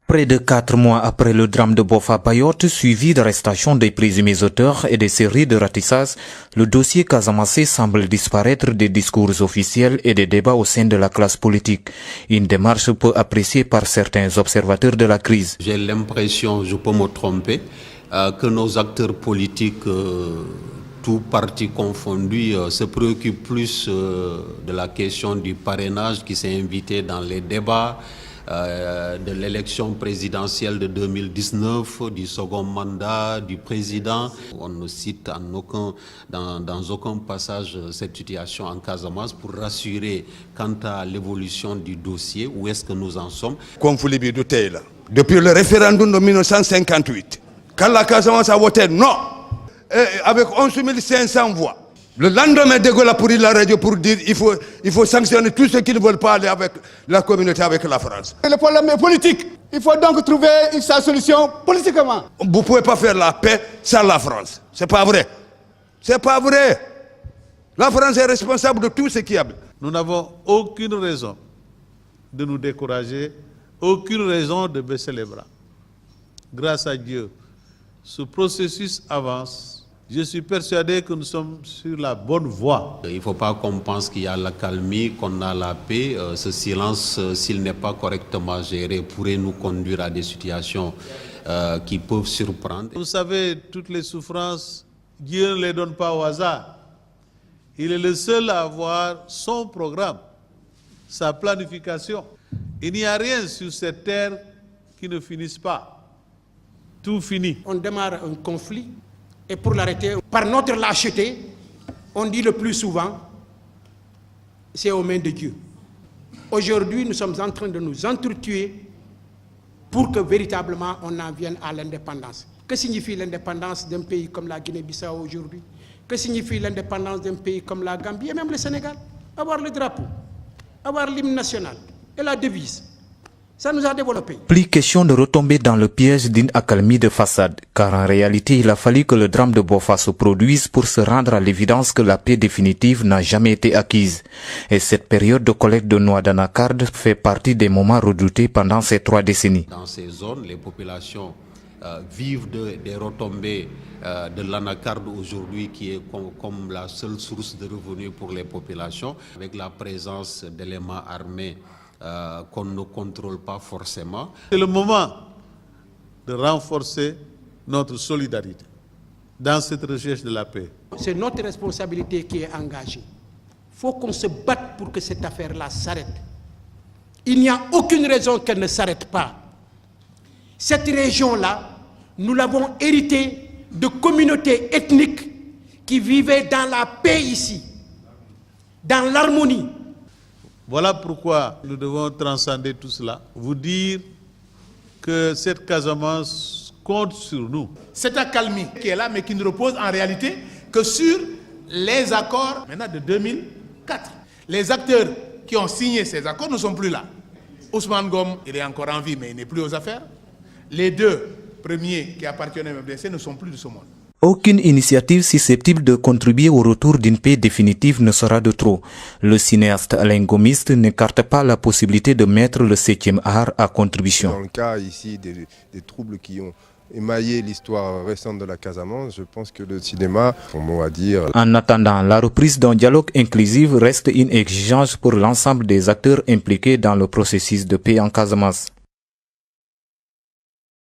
Près de 4 mois après le drame de Boffa-Bayotte, suivi d'arrestation des présumés auteurs et des séries de ratissage, le dossier Casamance semble disparaître des discours officiels et des débats au sein de la classe politique. Une démarche peu appréciée par certains observateurs de la crise. J'ai l'impression, je peux me tromper, que nos acteurs politiques, tous partis confondus, se préoccupent plus de la question du parrainage qui s'est invité dans les débats, de l'élection présidentielle de 2019, du second mandat du président. On ne cite dans aucun passage cette situation en Casamance pour rassurer quant à l'évolution du dossier, où est-ce que nous en sommes. Comme vous l'avez dit là, depuis le référendum de 1958, quand la Casamance a voté non, avec 11 500 voix, le lendemain, De Gaulle a pris la radio pour dire qu'il faut sanctionner tous ceux qui ne veulent pas aller avec la communauté, avec la France. Le problème est politique. Il faut donc trouver sa solution politiquement. Vous ne pouvez pas faire la paix sans la France. C'est pas vrai. C'est pas vrai. La France est responsable de tout ce qui a. Nous n'avons aucune raison de nous décourager, aucune raison de baisser les bras. Grâce à Dieu, ce processus avance. Je suis persuadé que nous sommes sur la bonne voie. Il ne faut pas qu'on pense qu'il y a l'accalmie, qu'on a la paix. Ce silence, s'il n'est pas correctement géré, pourrait nous conduire à des situations qui peuvent surprendre. Vous savez, toutes les souffrances, Dieu ne les donne pas au hasard. Il est le seul à avoir son programme, sa planification. Il n'y a rien sur cette terre qui ne finisse pas. Tout finit. On démarre un conflit. Et pour l'arrêter, par notre lâcheté, on dit le plus souvent, c'est aux mains de Dieu. Aujourd'hui, nous sommes en train de nous entretuer pour que véritablement on en vienne à l'indépendance. Que signifie l'indépendance d'un pays comme la Guinée-Bissau aujourd'hui? Que signifie l'indépendance d'un pays comme la Gambie et même le Sénégal? Avoir le drapeau, avoir l'hymne national et la devise. Ça nous a développé. Plus question de retomber dans le piège d'une accalmie de façade, car en réalité, il a fallu que le drame de Boffa se produise pour se rendre à l'évidence que la paix définitive n'a jamais été acquise. Et cette période de collecte de noix d'anacarde fait partie des moments redoutés pendant ces 3 décennies. Dans ces zones, les populations vivent des retombées de l'anacarde aujourd'hui qui est comme la seule source de revenus pour les populations, avec la présence d'éléments armés qu'on ne contrôle pas forcément. C'est le moment de renforcer notre solidarité dans cette recherche de la paix. C'est notre responsabilité qui est engagée. Il faut qu'on se batte pour que cette affaire-là s'arrête. Il n'y a aucune raison qu'elle ne s'arrête pas. Cette région-là, nous l'avons héritée de communautés ethniques qui vivaient dans la paix ici, dans l'harmonie. Voilà pourquoi nous devons transcender tout cela, vous dire que cette Casamance compte sur nous. Cette accalmie qui est là, mais qui ne repose en réalité que sur les accords maintenant de 2004. Les acteurs qui ont signé ces accords ne sont plus là. Ousmane Gom, il est encore en vie, mais il n'est plus aux affaires. Les 2 premiers qui appartenaient au MFDC ne sont plus de ce monde. Aucune initiative susceptible de contribuer au retour d'une paix définitive ne sera de trop. Le cinéaste Alain Gomiste n'écarte pas la possibilité de mettre le 7e art à contribution. Dans le cas ici des troubles qui ont émaillé l'histoire récente de la Casamance, je pense que le cinéma a son mot à dire. En attendant, la reprise d'un dialogue inclusif reste une exigence pour l'ensemble des acteurs impliqués dans le processus de paix en Casamance.